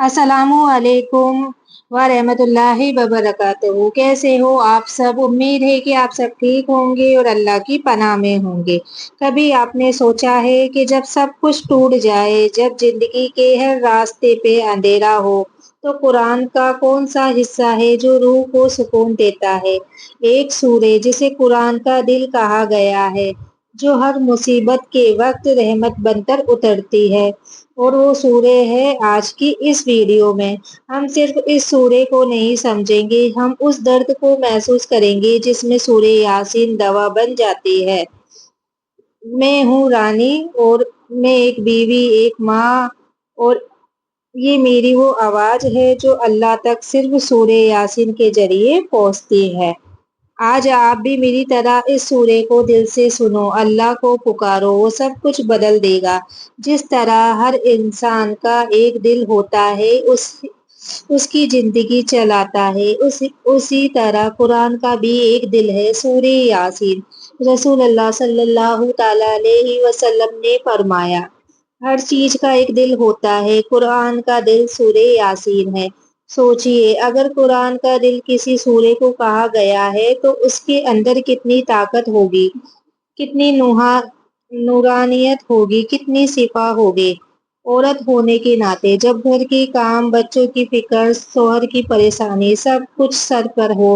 अस्सलामु अलैकुम व रहमतुल्लाहि व बरकातहू। कैसे हो आप सब? उम्मीद है कि आप सब ठीक होंगे और अल्लाह की पनाह में होंगे। कभी आपने सोचा है कि जब सब कुछ टूट जाए, जब जिंदगी के हर रास्ते पे अंधेरा हो, तो कुरान का कौन सा हिस्सा है जो रूह को सुकून देता है? एक सूरे जिसे कुरान का दिल कहा गया है, जो हर मुसीबत के वक्त रहमत बनकर उतरती है, और वो सूरे है आज की इस वीडियो में। हम सिर्फ इस सूरे को नहीं समझेंगे, हम उस दर्द को महसूस करेंगे जिसमें सूरे यासीन दवा बन जाती है। मैं हूँ रानी, और मैं एक बीवी, एक माँ, और ये मेरी वो आवाज है जो अल्लाह तक सिर्फ सूरे यासीन के जरिए पहुँचती है। आज आप भी मेरी तरह इस सूरे को दिल से सुनो, अल्लाह को पुकारो, वो सब कुछ बदल देगा। जिस तरह हर इंसान का एक दिल होता है, उसकी जिंदगी चलाता है, उसी तरह कुरान का भी एक दिल है, सूरे यासीन। रसूल अल्लाह सल्लल्लाहु ताला अलैहि वसल्लम ने फरमाया, हर चीज का एक दिल होता है, कुरान का दिल सूरे यासीन है। सोचिए, अगर कुरान का दिल किसी सूरे को कहा गया है तो उसके अंदर कितनी ताकत होगी, कितनी नूरानियत होगी, कितनी शिफा होगी। औरत होने के नाते जब घर के काम, बच्चों की फिक्र, शोहर की परेशानी, सब कुछ सर पर हो,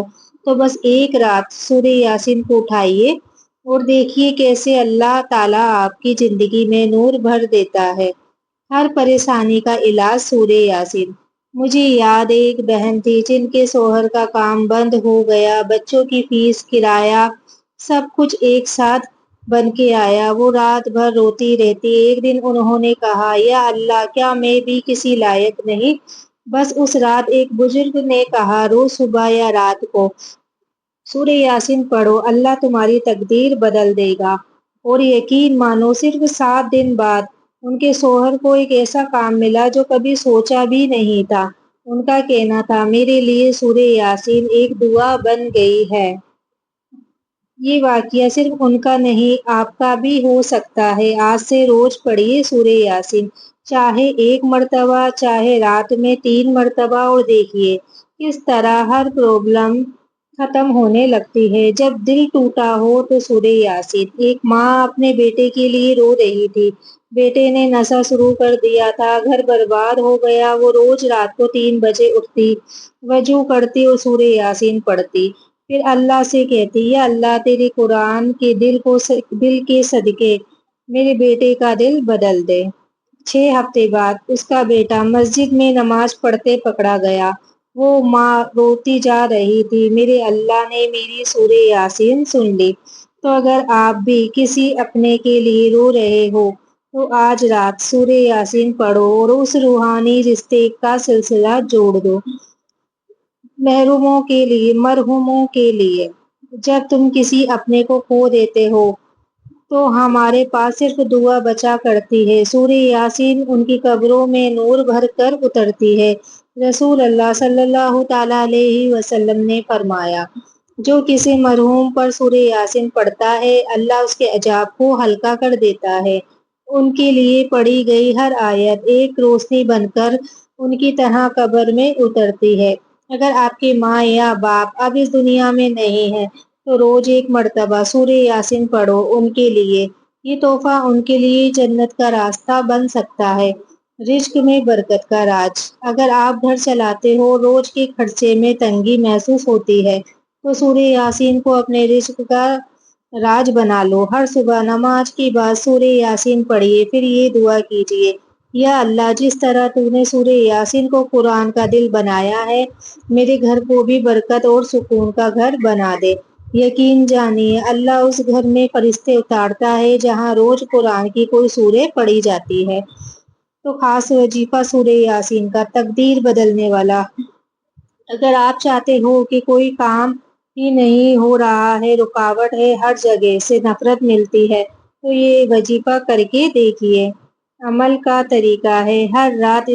तो बस एक रात सूरे यासीन को उठाइए और देखिए कैसे अल्लाह ताला आपकी जिंदगी में नूर भर देता है। हर परेशानी का इलाज सूरे यासीन। मुझे याद है, एक बहन थी जिनके शोहर का काम बंद हो गया, बच्चों की फीस, किराया, सब कुछ एक साथ बन के आया। वो रात भर रोती रहती। एक दिन उन्होंने कहा, या अल्लाह, क्या मैं भी किसी लायक नहीं? बस उस रात एक बुजुर्ग ने कहा, रोज सुबह या रात को सूरे यासीन पढ़ो, अल्लाह तुम्हारी तकदीर बदल देगा। और यकीन मानो, सिर्फ 7 दिन बाद उनके शोहर को एक ऐसा काम मिला जो कभी सोचा भी नहीं था। उनका कहना था, मेरे लिए सूरे यासीन एक दुआ बन गई है। ये वाकया सिर्फ उनका नहीं, आपका भी हो सकता है। आज से रोज पढ़िए सूरे यासीन, चाहे एक मर्तबा, चाहे रात में 3 मर्तबा, और देखिए किस तरह हर प्रॉब्लम खत्म होने लगती है। जब दिल टूटा हो तो सूरे यासीन। एक माँ अपने बेटे के लिए रो रही थी। बेटे ने नशा शुरू कर दिया था, घर बर्बाद हो गया। वो रोज रात को 3 बजे उठती, वजू करती और सूरे यासीन पढ़ती। फिर अल्लाह से कहती, या अल्लाह, तेरे कुरान के दिल के सदके मेरे बेटे का दिल बदल दे। 6 हफ्ते बाद उसका बेटा मस्जिद में नमाज पढ़ते पकड़ा गया। वो माँ रोती जा रही थी, मेरे अल्लाह ने मेरी सूरे यासीन सुन ली। तो अगर आप भी किसी अपने के लिए रो रहे हो, तो आज रात सूरे यासीन पढ़ो और उस रूहानी रिश्ते का सिलसिला जोड़ दो। मरहुमों के लिए। जब तुम किसी अपने को खो देते हो, तो हमारे पास सिर्फ दुआ बचा करती है। सूरे यासीन उनकी कब्रों में नूर भर कर उतरती है। रसूल अल्लाह सल्लल्लाहु ताला अलैहि वसल्लम ने फरमाया, जो किसी मरहूम पर सूरे यासीन पढ़ता है, अल्लाह उसके अजाब को हल्का कर देता है। उनके लिए पढ़ी गई हर आयत एक रोशनी बनकर उनकी तरह कब्र में उतरती है। अगर आपकी माँ या बाप अब इस दुनिया में नहीं है, तो रोज एक मर्तबा सूरे यासीन पढ़ो उनके लिए। ये तोहफा उनके लिए जन्नत का रास्ता बन सकता है, रिज्क में बरकत का राज। अगर आप घर चलाते हो, रोज के खर्चे में तंगी महसूस होती है, तो सूरे यासीन को अपने रिज्क का राज बना लो। हर सुबह नमाज के बाद सूरे यासीन पढ़िए, फिर ये दुआ कीजिए, या अल्लाह, जिस तरह तूने सूरे यासीन को कुरान का दिल बनाया है, मेरे घर को भी बरकत और सुकून का घर बना दे। यकीन जानिए, अल्लाह उस घर में फरिश्ते उतारता है जहाँ रोज कुरान की कोई सूरे पढ़ी जाती है। तो खास वजीफा सूरे यासीन का, तकदीर बदलने वाला। अगर आप चाहते हो कि कोई काम ही नहीं हो रहा है, रुकावट है, हर जगह से नफरत मिलती है, तो ये वजीफा करके देखिए। अमल का तरीका है, हर रात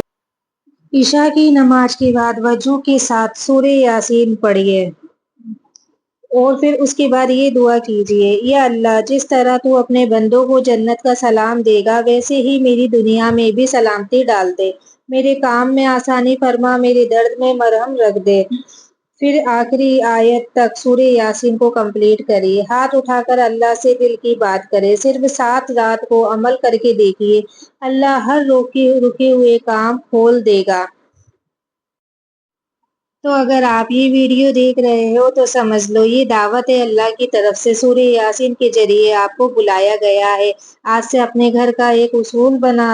ईशा की नमाज के बाद वजू के साथ सूरे यासीन पढ़िए, और फिर उसके बाद ये दुआ कीजिए, या अल्लाह, जिस तरह तू अपने बंदों को जन्नत का सलाम देगा, वैसे ही मेरी दुनिया में भी सलामती डाल दे। میرے کام میں آسانی فرما، میرے درد میں مرہم رکھ دے۔ پھر آخری آیت تک سورہ یاسین کو کمپلیٹ کریے۔ ہاتھ اٹھا کر اللہ سے دل کی بات کرے، صرف 7 رات کو عمل کر کے دیکھیے، اللہ ہر رکے ہوئے کام کھول دے گا۔ تو اگر آپ یہ ویڈیو دیکھ رہے ہو تو سمجھ لو یہ دعوت ہے اللہ کی طرف سے، سورہ یاسین کے ذریعے آپ کو بلایا گیا ہے۔ آج سے اپنے گھر کا ایک اصول بنا